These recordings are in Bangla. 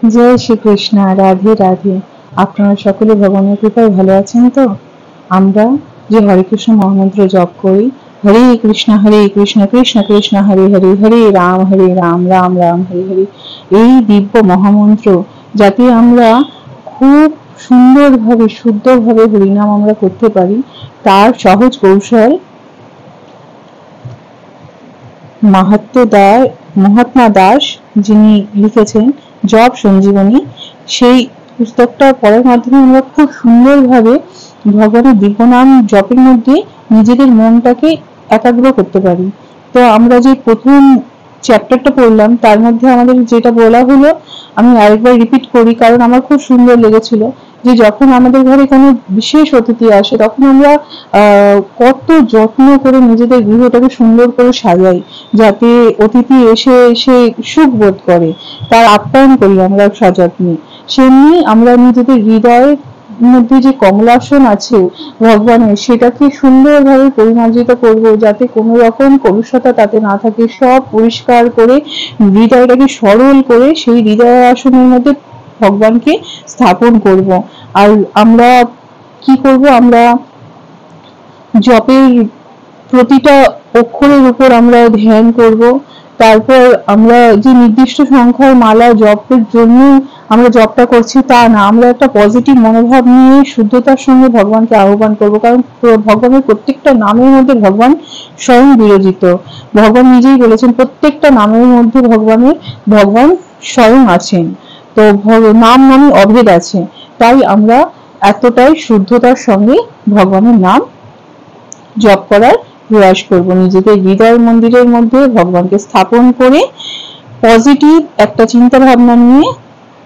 জয় শ্রীকৃষ্ণ, রাধে রাধে। আপনারা সকলে ভগবানের কৃপায় ভালো আছেন তো? আমরা যে হরে কৃষ্ণ মহামন্ত্র জপ করি, হরে কৃষ্ণ কৃষ্ণ কৃষ্ণ হরে হরে, হরে রাম রাম রাম হরে হরে, এই দিব্য মহামন্ত্র যাতে আমরা খুব সুন্দরভাবে শুদ্ধভাবে হরিনাম আমরা করতে পারি, তার সহজ কৌশল মহাত্মা দাস যিনি লিখেছেন জপ সঞ্জীবনী, সেই পুস্তকটা পড়ার মাধ্যমে আমরা খুব সুন্দরভাবে ভগবানের দিব্য নাম জপের মধ্যে নিজেদের মনটাকে একাগ্র করতে পারি। তো আমরা যে প্রথম চ্যাপ্টারটা পড়লাম তার মধ্যে আমাদের যেটা বলা হলো, আমি আরেকবার রিপিট করি কারণ আমার খুব সুন্দর লেগেছিল, যে যখন আমাদের ঘরে কোনো বিশেষ অতিথি আসে তখন আমরা কত যত্ন করে নিজেদের গৃহটাকে সুন্দর করে সাজাই, যাতে অতিথি এসে এসে সুখ বোধ করে, তার আপ্যায়ন করি আমরা সযত্নে। সেমনি আমরা নিজেদের হৃদয়ের মধ্যে যে কমলাসন আছে ভগবানের, সেটাকে সুন্দরভাবে পরিমার্জিত করব, যাতে কোনো রকম কলুষতা তাতে না থাকে। সব পরিষ্কার করে হৃদয়টাকে সরল করে সেই হৃদয় আসনের মধ্যে ভগবানকে স্থাপন করব। আর আমরা কি করব, আমরা জপের প্রতিটা অক্ষরের উপর আমরা ধ্যান করব। তারপর আমরা যে নির্দিষ্ট সংখ্যার মালা জপের জন্য আমরা জপটা করছি তা না, আমরা একটা পজিটিভ মনোভাব নিয়ে শুদ্ধতার সঙ্গে ভগবানকে আহ্বান করব, কারণ ভগবানের প্রত্যেকটা নামের মধ্যে ভগবান স্বয়ং বিরাজিত। ভগবান নিজেই বলেছেন প্রত্যেকটা নামের মধ্যে ভগবান স্বয়ং আছেন। তো নাম নামে অভেদ আছে, তাই আমরা এতটাই শুদ্ধতার সঙ্গে ভগবানের নাম জপ করার প্রয়াস করব। নিজেদের হৃদয় মন্দিরের মধ্যে ভগবানকে স্থাপন করে পজিটিভ একটা চিন্তা ভাবনা নিয়ে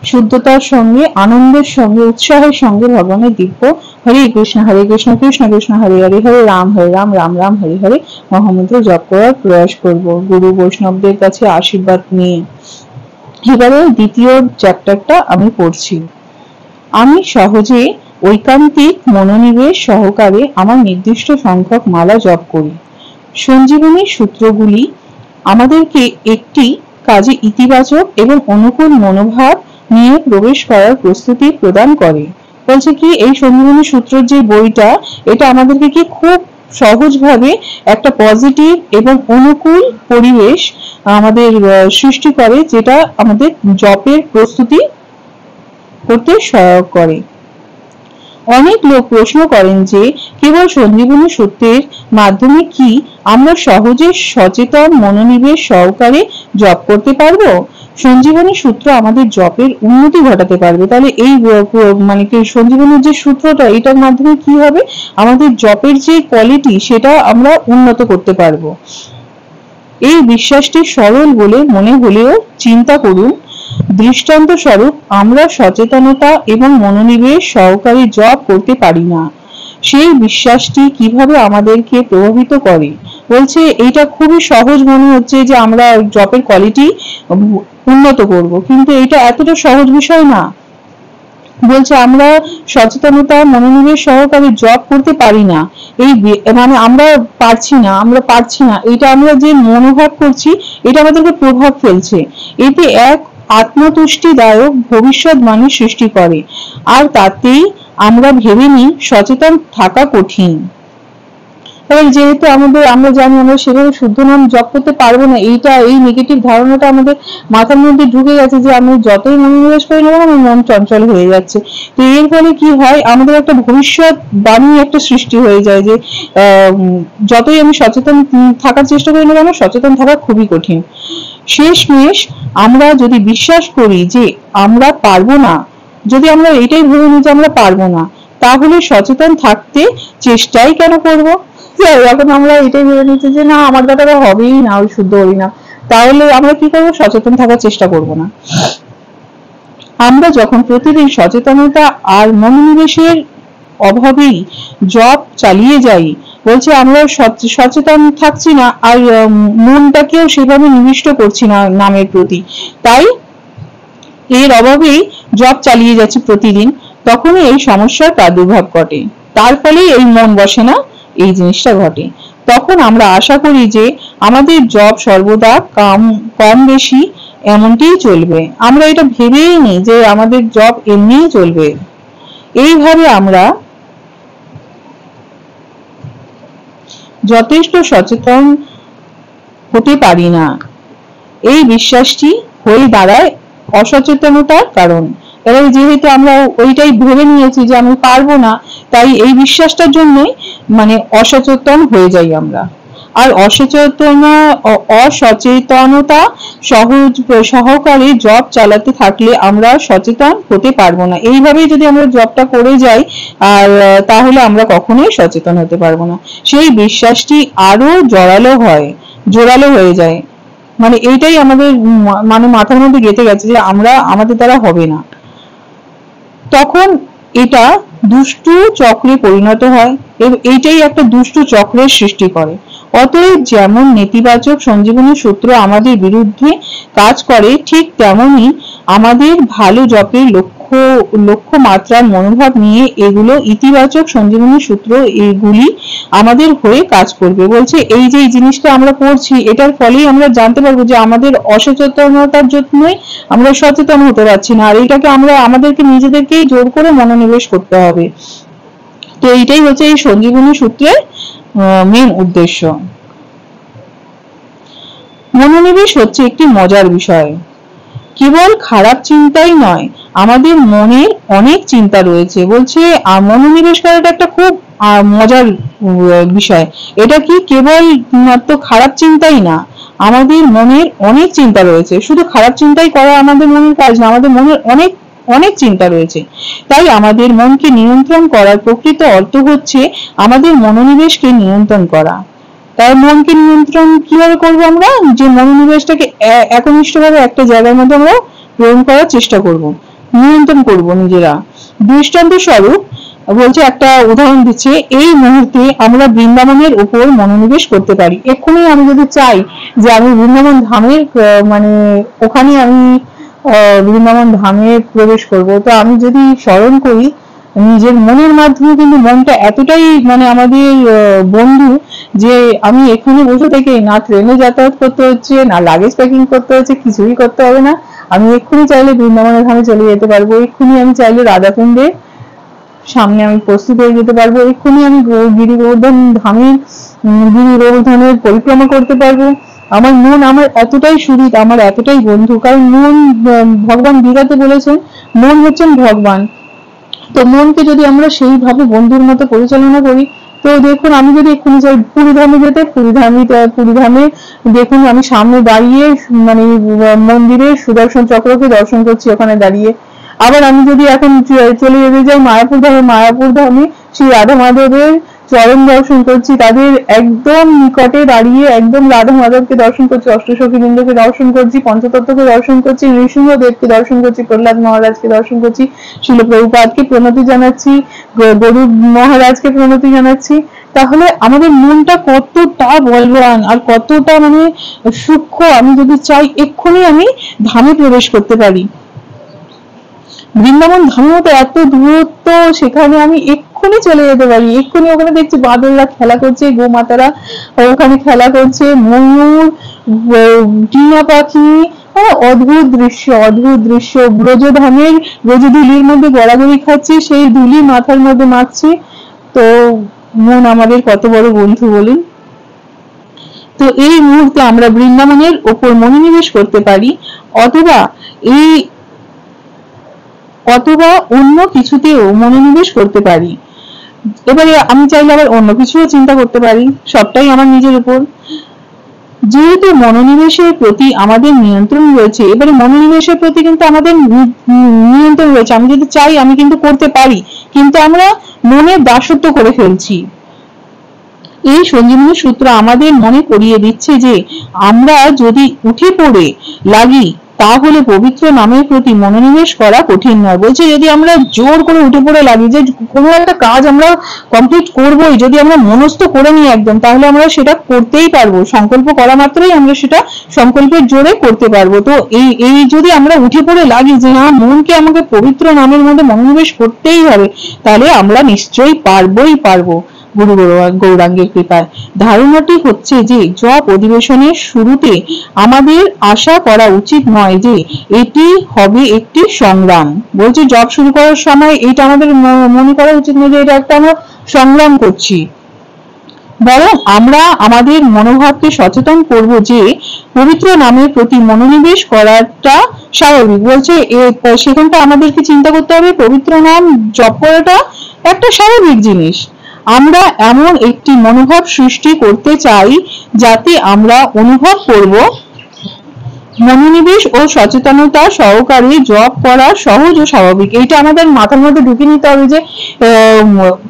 শুদ্ধতার সঙ্গে, আনন্দের সঙ্গে, উৎসাহের সঙ্গে ভগবানের দিব্য হরে কৃষ্ণ কৃষ্ণ কৃষ্ণ হরে হরে, হরে রাম রাম রাম হরে হরে মহামন্ত্র জপ করার প্রয়াস করব, গুরু বৈষ্ণবদের কাছে আশীর্বাদ নিয়ে। এবারে দ্বিতীয় চ্যাপ্টারটা আমি পড়ছি। আমি সহজে ঐকান্তিক মনোনিবেশ সহকারে আমার নির্দিষ্ট সংখ্যক মালা জপ করি। সঞ্জীবনীর সূত্রগুলি আমাদেরকে একটি কাজে ইতিবাচক এবং অনুকূল মনোভাব নিয়ে প্রবেশ করার প্রস্তুতি প্রদান করে। বলছে কি, এই সঞ্জীবনী সূত্রের যে বইটা, এটা আমাদেরকে কি খুব সহজভাবে একটা পজিটিভ এবং অনুকূল পরিবেশ আমাদের সৃষ্টি করে, যেটা আমাদের জপের প্রস্তুতি করতে সহায়ক করে। অনেক লোক প্রশ্ন করেন যে কেবল সঞ্জীবনী সূত্রের মাধ্যমে কি আমরা সহজে সচেতন মনোনিবেশ সহকারে জপ করতে পারবো? সঞ্জীবনী সূত্র আমাদের জপের উন্নতি ঘটাতে পারবে। তাহলে এই মানে কি সঞ্জীবনীর যে সূত্রটা, এটার মাধ্যমে কি হবে, আমাদের জপের যে কোয়ালিটি সেটা আমরা উন্নত করতে পারবো। এই বিশ্বাসটি সরল বলে মনে হলেও চিন্তা করুন, দৃষ্টান্ত স্বরূপ আমরা সচেতনতা এবং মনোনিবেশ সহকারে জপ করতে পারি না, সেই বিশ্বাসটি কিভাবে আমাদেরকে প্রভাবিত করে। বলছে এইটা খুবই সহজ মনে হচ্ছে যে আমরা জপের কোয়ালিটি উন্নত করব, কিন্তু এটা এতটা সহজ বিষয় না। বলছে আমরা সচেতনতা মনোনিবেশ সহকারে জপ করতে পারি না, এই মানে আমরা পারছি না, এটা আমরা যে মনোভাব করছি এটা আমাদেরকে প্রভাব ফেলছে। এতে এক আত্মতুষ্টিদায়ক ভবিষ্যৎবাণী সৃষ্টি করে, আর তাতেই আমরা ভেবে নিই সচেতন থাকা কঠিন। যেহেতু আমরা জানি আমরা সেভাবে শুদ্ধ নাম জপ করতে পারবো না, এই নেগেটিভ ধারণাটা আমাদের মাথার মধ্যে ঢুকে গেছে যে আমি যতই মনোনিবেশ করি না আমার মন চঞ্চল হয়ে যাচ্ছে। তো এর ফলে কি হয়, আমাদের একটা ভবিষ্যৎ বাণী একটা সৃষ্টি হয়ে যায় যে যতই আমি সচেতন থাকার চেষ্টা করি না কেন, সচেতন থাকা খুবই কঠিন। শেষমেশ আমরা যদি বিশ্বাস করি যে আমরা পারবো না, যদি আমরা এটাই ভেবে নিই যে আমরা পারবো না, তাহলে সচেতন থাকতে চেষ্টাই কেন করবো? এখন আমরা এটাই ভেবে নিচ্ছি যে না, আমার দ্বারা হবেই না ওই শুদ্ধ হরিনাম, তাহলে আমরা কি করবো, সচেতন থাকার চেষ্টা করব না। আমরা যখন প্রতিদিন সচেতনতা আর মনোনিবেশের অভাবেই জপ চালিয়ে যাই, বলছে আমরা সচেতন থাকছি না আর মনটাকেও সেভাবে নিবিষ্ট করছি না নামের প্রতি, তাই এর অভাবেই জপ চালিয়ে যাচ্ছি প্রতিদিন, তখনই এই সমস্যার প্রাদুর্ভাব ঘটে। তার ফলে এই মন বসে না, এই জিনিসটা ঘটে। তখন আমরা আশা করি যে আমাদের জপ সর্বদা কম বেশি এমনটিই চলবে, আমরা এটা ভেবেই নিই যে আমাদের জব এমনিই চলবে। এইভাবে আমরা যথেষ্ট সচেতন হতে পারি না। এই বিশ্বাসটি হয়ে দাঁড়ায় অসচেতনতার কারণ। এবার যেহেতু আমরা ওইটাই ভেবে নিয়েছি যে আমি পারবো না, তাই এই বিশ্বাসটার জন্যই মানে অসচেতন হয়ে যাই আমরা। আর অসচেতনতা সহকারে জব চালাতে থাকলে আমরা সচেতন হতে পারবো না। এইভাবেই যদি আমরা জবটা করে যাই আর তাহলে আমরা কখনোই সচেতন হতে পারবো না। সেই বিশ্বাসটি আরো জোরালো হয়ে যায়। মানে এইটাই আমাদের মানে মাথার মধ্যে গেঁথে গেছে যে আমাদের দ্বারা হবে না। তখন এটা দুষ্টু চক্রে পরিণত হয়, এইটাই একটা দুষ্টু চক্রের সৃষ্টি করে। অতএব যেমন নেতিবাচক সঞ্জীবনী সূত্র আমাদের বিরুদ্ধে কাজ করে, ঠিক তেমনি আমাদের ভালো জপের লক্ষ্যমাত্রার মনোভাব নিয়ে এগুলো ইতিবাচক সঞ্জীবনী সূত্র এগুলি আমাদের হয়ে কাজ করবে। বলছে এই যে জিনিসটা আমরা পড়ছি, এটার ফলেই আমরা জানতে পারবো যে আমাদের অসচেতনতার জন্যই আমরা সচেতন হতে পারছি না, আর এটাকে আমাদেরকে নিজেদেরকেই জোর করে মনোনিবেশ করতে হবে। তো এইটাই হচ্ছে এই সঞ্জীবনী সূত্রের মেন উদ্দেশ্য। মনোনিবেশ হচ্ছে একটি মজার বিষয়। কেবল খারাপ চিন্তাই নয়, আমাদের মনের অনেক চিন্তা রয়েছে। বলছে মনোনিবেশ করাটা একটা খুব মজার বিষয়। এটা কি কেবল মাত্র খারাপ চিন্তাই না, আমাদের মনের অনেক চিন্তা রয়েছে। শুধু খারাপ চিন্তাই করা আমাদের মনের কাজ না, আমাদের মনের অনেক চিন্তা রয়েছে। তাই আমাদের মনকে নিয়ন্ত্রণ করার প্রকৃত অর্থ হচ্ছে আমাদের মনোনিবেশকে নিয়ন্ত্রণ করা। তাই মনকে নিয়ন্ত্রণ কিভাবে করবো আমরা? যে মনোনিবেশটাকে একনিষ্ঠভাবে একটা জায়গার মধ্যে আমরা প্রেরণ করার চেষ্টা করব, নিয়ন্ত্রণ করব নিজেরা। দৃষ্টান্ত স্বরূপ বলছে, একটা উদাহরণ দিচ্ছে, এই মুহূর্তে আমরা বৃন্দাবনের উপর মনোনিবেশ করতে পারি। এক্ষুনি আমি যদি চাই যে আমি বৃন্দাবন ধামের মানে ওখানে আমি বৃন্দাবন ধামে প্রবেশ করব, তো আমি যদি স্মরণ করি নিজের মনের মাধ্যমে, কিন্তু মনটা এতটাই মানে আমাদের বন্ধু যে আমি এখানে বসে থেকে না ট্রেনে যাতায়াত করতে হচ্ছে, না লাগেজ প্যাকিং করতে হচ্ছে, কিছুই করতে হবে না। আমি এক্ষুনি চাইলে বৃন্দাবনের ধামে চলে যেতে পারবো, এক্ষুনি আমি চাইলে রাধাকুণ্ডে সামনে আমি প্রস্তুত হয়ে যেতে পারবো, এক্ষুনি আমি গিরি গোবর্ধনের পরিক্রমা করতে পারবো। আমার মন আমার এতটাই সুহৃদ, আমার এতটাই বন্ধু। কারণ মন, ভগবান গীতাতে বলেছেন মন হচ্ছেন ভগবান। তো মনকে যদি আমরা সেইভাবে বন্ধুর মতো পরিচালনা করি, তো দেখুন আমি যদি এক্ষুনি চাই পুরীধামে যেতে, পুরীধামে দেখুন আমি সামনে দাঁড়িয়ে মানে মন্দিরে সুদর্শন চক্রকে দর্শন করছি ওখানে দাঁড়িয়ে। আবার আমি যদি এখন চলে যেতে যাই মায়াপুর ধামে শ্রী রাধা মাধবের চরণ দর্শন করছি, তাদের একদম নিকটে দাঁড়িয়ে একদম রাধা মাধবকে দর্শন করছি, অষ্টসখী বৃন্দকে দর্শন করছি, পঞ্চতত্ত্বকে দর্শন করছি, নৃসিংহদেবকে দর্শন করছি, প্রহ্লাদ মহারাজকে দর্শন করছি, শিল প্রভুপাদকে প্রণতি জানাচ্ছি, গরু মহারাজকে প্রণতি জানাচ্ছি। তাহলে আমাদের মনটা কতটা বলবান আর কতটা মানে সূক্ষ্ম, আমি যদি চাই এক্ষুনি আমি ধামে প্রবেশ করতে পারি। বৃন্দাবন ধামের মতো এত দূরত্ব, সেখানে আমি এক্ষুনি চলে যেতে পারি। এক্ষুনি ওখানে দেখছি বাদররা খেলা করছে, গোমাতারা ওখানে খেলা করছে, ময়ূর, টিয়া পাখি, অদ্ভুত দৃশ্য। ব্রজধুলির মধ্যে গড়াগড়ি খাচ্ছি, সেই ধুলি মাথার মধ্যে মাখছি। তো মন আমাদের কত বড় বন্ধু বলুন। তো এই মুহূর্তে আমরা বৃন্দাবনের ওপর মনোনিবেশ করতে পারি, অথবা অন্য কিছুতেও মনোনিবেশ করতে পারি। এবারে আমি চাইলে আবার অন্য কিছুও চিন্তা করতে পারি, সবটাই আমার নিজের উপর। যেহেতু মনোনিবেশের প্রতি আমাদের নিয়ন্ত্রণ রয়েছে, এবারে মনোনিবেশের প্রতি কিন্তু আমাদের নিয়ন্ত্রণ রয়েছে, আমি যদি চাই আমি কিন্তু করতে পারি, কিন্তু আমরা মনের দাসত্ব করে ফেলছি। এই সঞ্জীবনী সূত্র আমাদের মনে করিয়ে দিচ্ছে যে আমরা যদি উঠে পড়ে লাগি তাহলে পবিত্র নামের প্রতি মনোনিবেশ করা কঠিন নয়। বলছে যদি আমরা জোর করে উঠে পড়ে লাগি যে কোনো একটা কাজ আমরা কমপ্লিট করবোই, যদি আমরা মনস্থ করে নিই একদম, তাহলে আমরা সেটা করতেই পারবো। সংকল্প করা মাত্রই আমরা সেটা সংকল্পের জোরে করতে পারবো। তো এই যদি আমরা উঠে পড়ে লাগি যে না, মনকে আমাকে পবিত্র নামের মধ্যে মনোনিবেশ করতেই হবে, তাহলে আমরা নিশ্চয়ই পারবো। গুরু গৌরাঙ্গের কৃপায়। ধারণাটি হচ্ছে যে জপ অধিবেশনের শুরুতে আমাদের আশা করা উচিত নয় যে এটি হবে একটি সংগ্রাম। বলছে জব শুরু করার সময় এটা আমাদের মনে করা উচিত নয় যে এটা একটা আমরা সংগ্রাম করছি, বরং আমরা আমাদের মনোভাবকে সচেতন করব যে পবিত্র নামের প্রতি মনোনিবেশ করাটা স্বাভাবিক। বলছে সেখানটা আমাদেরকে চিন্তা করতে হবে পবিত্র নাম জপ করাটা একটা স্বাভাবিক জিনিস। আমরা এমন একটি মনোভাব সৃষ্টি করতে চাই যাতে আমরা অনুভব করব মনোনিবেশ ও সচেতনতা সহকারে জপ করা সহজ ও স্বাভাবিক। এটা আমাদের মাথার মধ্যে ঢুকে নিতে হবে যে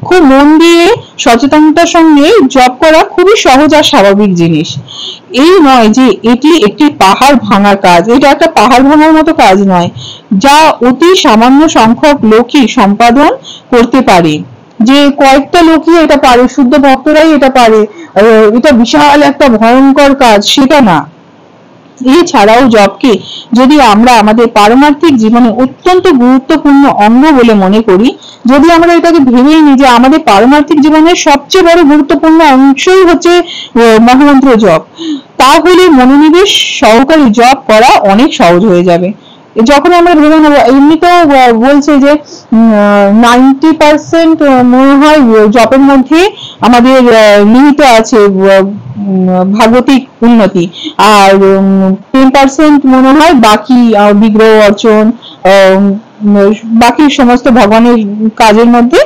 খুব মন দিয়ে সচেতনতার সঙ্গে জপ করা খুবই সহজ আর স্বাভাবিক জিনিস। এই নয় যে এটি একটি পাহাড় ভাঙার কাজ, এটা একটা পাহাড় ভাঙার মতো কাজ নয় যা অতি সামান্য সংখ্যক লোকই সম্পাদন করতে পারে, যে কয়েকটা লোকই এটা পারে, শুদ্ধ ভক্তরাই এটা পারে, এটা বিশাল একটা ভয়ঙ্কর কাজ, সেটা না। এছাড়াও জপকে যদি আমরা আমাদের পারমার্থিক জীবনে অত্যন্ত গুরুত্বপূর্ণ অঙ্গ বলে মনে করি, যদি আমরা এটাকে ভেবেই নিই যে আমাদের পারমার্থিক জীবনের সবচেয়ে বড় গুরুত্বপূর্ণ অংশই হচ্ছে মহামন্ত্র জপ, তাহলে মনোনিবেশ সহকারে জপ করা অনেক সহজ হয়ে যাবে। যখন আমরা ভেবে নেবো, এমনিতেও বলছে যে 90% মনে হয় জপের মধ্যে আমাদের নিহিত আছে ভাগবতিক উন্নতি, আর 10% মনে হয় বাকি বিগ্রহ অর্চন, বাকি সমস্ত ভগবানের কাজের মধ্যে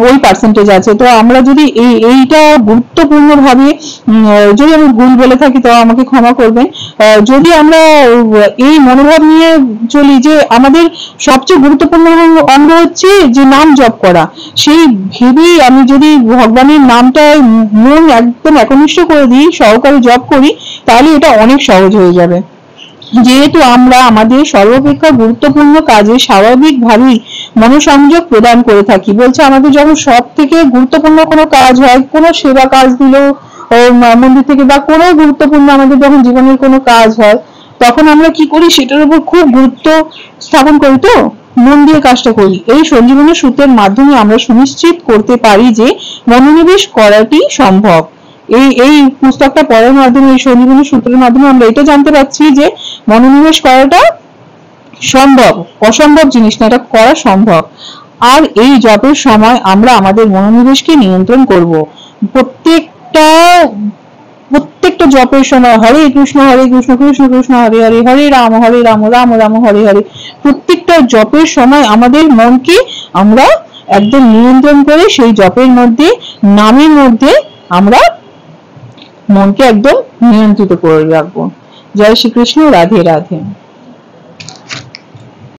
ওই পার্সেন্টেজ আছে। তো আমরা যদি এইটা গুরুত্বপূর্ণ ভাবে, যদি আমি ভুল বলে থাকি তো আমাকে ক্ষমা করবেন, যদি আমরা এই মনোভাব নিয়ে চলি যে আমাদের সবচেয়ে গুরুত্বপূর্ণ অঙ্গ হচ্ছে যে নাম জপ করা, সেই ভেবেই আমি যদি ভগবানের নামটা মন একদম একনিষ্ঠ করে দিই, সহকারে জপ করি, তাহলে এটা অনেক সহজ হয়ে যাবে। যেহেতু আমরা আমাদের সর্বাপেক্ষা গুরুত্বপূর্ণ কাজে স্বাভাবিকভাবেই মনোসংযোগ প্রদান করে থাকি। বলছে আমাদের যখন সব থেকে গুরুত্বপূর্ণ কোনো কাজ হয়, কোনো সেবা কাজ দিল মন্দির থেকে, বা কোনো গুরুত্বপূর্ণ আমাদের যখন জীবনের কোনো কাজ হয়, তখন আমরা কি করি, সেটার উপর খুব গুরুত্ব স্থাপন করি, তো মন দিয়ে কাজটা করি। এই সঞ্জীবনী সূত্রের মাধ্যমে আমরা সুনিশ্চিত করতে পারি যে মনোনিবেশ করাটি সম্ভব। এই পুস্তকটা পড়ার মাধ্যমে, এই সঞ্জীবনী সূত্রের মাধ্যমে আমরা এটা জানতে পারছি যে মনোনিবেশ করাটা সম্ভব, অসম্ভব জিনিস না, এটা করা সম্ভব। আর এই জপের সময় আমরা আমাদের মনোনিবেশকে নিয়ন্ত্রণ করব। প্রত্যেকটা জপের সময় হরে কৃষ্ণ কৃষ্ণ কৃষ্ণ হরে হরে, হরে রাম রাম রাম হরে হরে, প্রত্যেকটা জপের সময় আমাদের মনকে আমরা একদম নিয়ন্ত্রণ করে সেই জপের মধ্যে, নামের মধ্যে আমরা মনকে একদম নিয়ন্ত্রিত করে রাখবো। জয় শ্রীকৃষ্ণ, রাধে রাধে।